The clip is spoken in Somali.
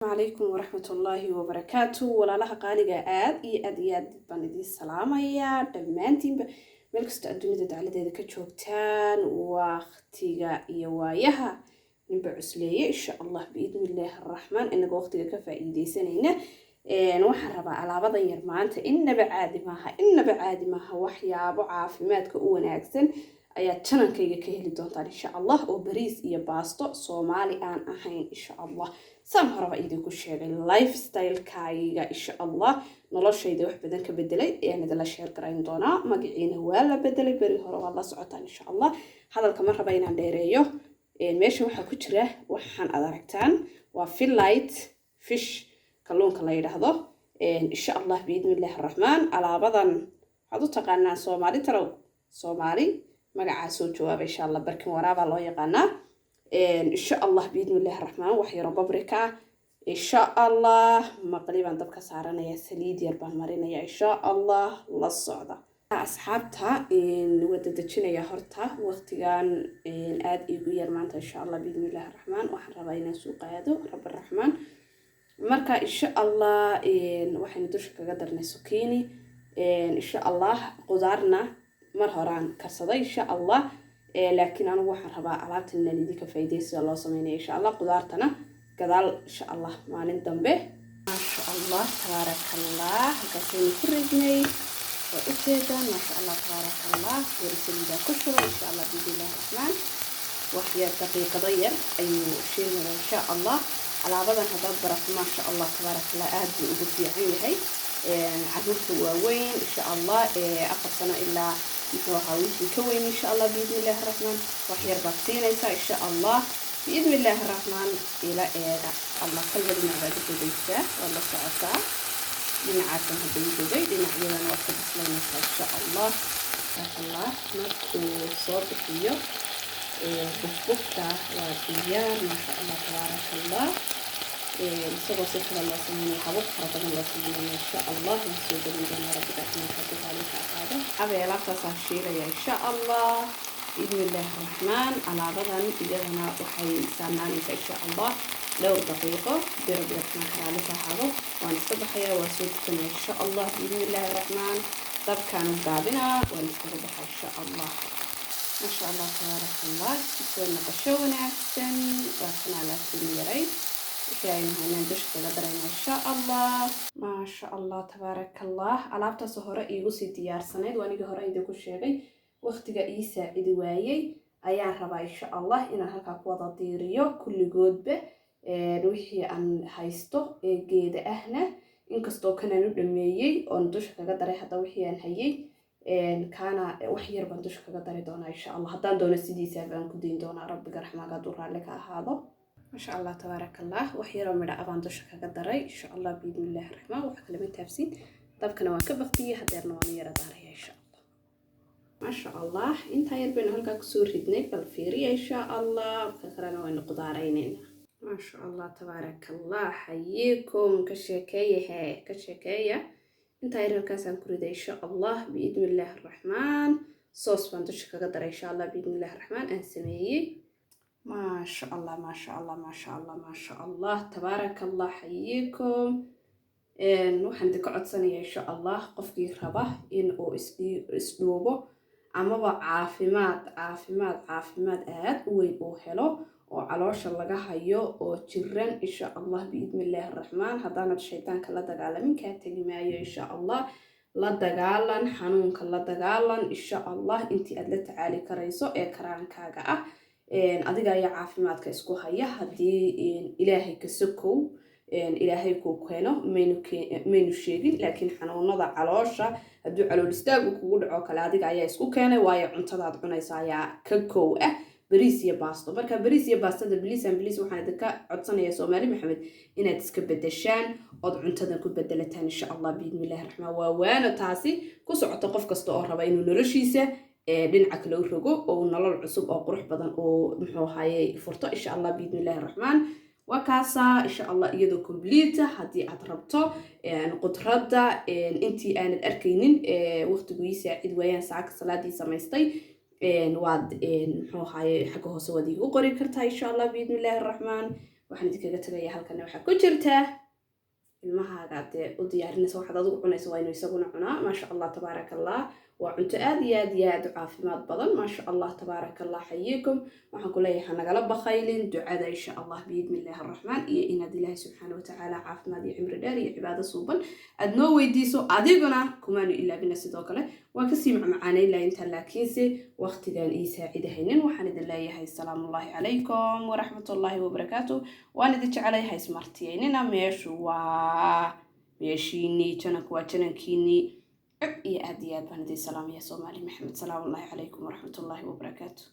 عليكم ورحمة الله وبركاته ولا لها قالقة آد بندي السلام يا دمانتين ملكست الدنيا تعالى ذلك كشوكتان واختيجا يوايها نبع عسلية إن شاء الله بإذن الله الرحمن إن وقتك كفائدة سنين نوحر على بعض يرمانت إن بعادي ماها وحيا بعافمات كأون أكسن ayaa channelkayga ka heli doontaan insha Allah oo bariis iyo baasto Soomaali aan ahayn insha Allah san horaba idinku sheegay lifestyle-kayga insha Allah noloshayda wax badan ka bedelay ayaan idin la share garayn doonaa magaciina waa la bedelay bari hore waa la socotaan insha Allah hadalka ma raba inaan dheereeyo meesha waxa ku jira waxaan aad aragtaan waa fillet fish kalluunka la yiraahdo insha Allah biidmillaah arrahmaan alaabadan waxaad u taqaanaa Soomaali magaca soo jawaab insha Allah barkin waraaba loo yaqaana insha Allah biidmillaah arrahmaan wax yar babrika insha Allah maqliban dabka saaranaya saliid yar baan marinaya insha Allah la socda asxaabta wada dajinaya horta waqtigan aad igu yar maanta insha Allah biidmillaah arrahmaan waxaan rabaa inaan suuq aado rabbi arrahmaan marka insha Allah waxaan dusha kaga darnay zucchini insha Allah qudaarna mar horaan karsaday insha Allah laakiin anigu waxaan rabaa alaabtan inaan idinka faa'iideysto loo sameeyo insha Allah qudaartana gadaal insha Allah maalin dambe ma sha Allah tabarakallah halkaasaynu ku ridnay waa u jeedaan ma sha Allah tabarakallah warsalida ku shuba insha Allah biidmillaah arrahmaan waxyar daqiiqado yar ayuu sheegaya insha Allah alaabadan haddaad barato ma sha Allah tabarakallah aad buu ugu fiican yahay carruurta waaweyn insha Allah 4 sano ilaa وحاولت نكون إن شاء الله بإذن الله الرحمن وحير باكسينيسا إن شاء الله بإذن الله الرحمن إلى الله قلب المعبد الديسة والله سعسا لنعاتم هدي لنعينا وقت بسلنا إن شاء الله نكو صور بحيو بفبكتا وديار ما شاء الله تبارك الله نسوى سكر الله سبحانه وحبوك فرطنا الله سبحانه إن شاء الله نسوى جميعنا ربك أحنا حدث عليك هذا أبي علاقة صاشيرة إن شاء الله بإذن الله الرحمن على غدا إذا وحي سامعني إن شاء الله لو دقيقة بربي ربنا عليك هذا ونصبح يا وسوتنا إن شاء الله بإذن الله الرحمن طب كانوا قابنا ونصبح إن شاء الله ما شاء الله تبارك الله سوينا قشونا أحسن وكنا على سنيري كاين هنا دوش كغدرينا إن شاء الله ما شاء الله تبارك الله alaabta hore iigu sii diyaarsaneed waaniga hore idinku sheegay waqtiga ii saaciidi waayay ayaan rabaa insha Allah inaan halka ku wada diiriyo kulligoodba wixii aan haysto geeda ahna inkastoo kanaan u dhameeyay oo dusha kaga daray hada wixii aan hayay kana wax yar baan dusha kaga dari doonaa insha Allah hadaan doono sidiisa baan ku diin doonaa rabbiga raxmaaga durraale ka ahaado ما شاء الله تبارك الله وحيرا من أبان دوشة كقدري إن شاء الله بإذن الله الرحمن وحكى لمن تابسين طب كنا وكبختي هديرنا ونيرة دارية إن شاء الله ما شاء الله انت يربين هلقا كسور هدني بالفيرية إن شاء الله وكثرنا وين قدارين ما شاء الله تبارك الله حييكم كشكاية انت يربين كاسان كريدة إن شاء الله بإذن الله الرحمن صوص بان دوشة كقدري إن شاء الله بإذن الله الرحمن أنسميه ما شاء الله ما شاء الله ما شاء الله ما شاء الله تبارك الله حييكم waxaan ka codsanayaa insha Allah qofkii raba in uu isdhuubo amaba caafimaad aad u weyn oo helo oo caloosha laga hayo oo jiran insha Allah biidmillaah arrahmaan hadana shaytaanka la dagaalamin ka tagimaayo insha Allah la dagaalan xanuunka la dagaalan insha Allah intii aad la tacaali karayso ee karaankaaga ah adiga ayaa caafimaadka isku haya hadii ilaahay ka sokow ilaahay ku keeno meenu sheegin laakiin xanuunada caloosha haduu calool istaagu kugu dhaco kala adiga ayaa isku keenay waayo cuntadaad cunaysa ayaa ka koow ah bariis iyo baasto marka bariis iyo baastada biliis waxaan idinka codsanayaa Soomaali Maxamed inaad iska bedeshaan oo cuntada ku bedelataan insha Allah biidmillaah arrahmaan waana taasi ku socoto qof kasta oo raba inuu noloshiisa dhinaca kale u rogo oo nolol cusub oo qurux badan oo muxuu hayay furto insha Allah biidmillaah arrahmaan وكاسا إن شاء الله يدو كومبليت هدي أتربطه قدرة انتي آن الأركينين وقت قويسة عدويان ساعة صلاة دي سميستي واد محو هاي حقه سوادي وقري كرتها إن شاء الله بإذن الله الرحمن waxaan idinkaga tagayaa halkan waxaa ku jirta ilmahaaga dee u diyaarinaysa waxaad adigu cunaysa waa inuu isaguna cunaa maasha allah tabaaraka allah waa cunto aad iyo aad iyo aad u caafimaad badan maasha allah tabaaraka allah xayiikum waxaan ku leeyahay nagala baqaylin ducada insha allah biidnillaahi arraxmaan iyo inaad ilaahay subxaana watacaala caafimaad iyo cimri dheer iyo cibaado suuban aad noo weydiiso adiguna kumaanu ilaabina sidoo kale waan kasii macmacaanayn laha intaa laakiinse waqtigan ii saacidahaynin waxaan idin leeyahay salaamullaahi calaykum waraxmatullaahi wabarakaatu waan idin jecelay haysmartiyaynina meeshu waa meeshiinii jananku waa janankiinii iyo aad iyo aad baan idin salaamaya soomaali maxamed salaamullaahi calaykum waraxmatullaahi wabarakaatu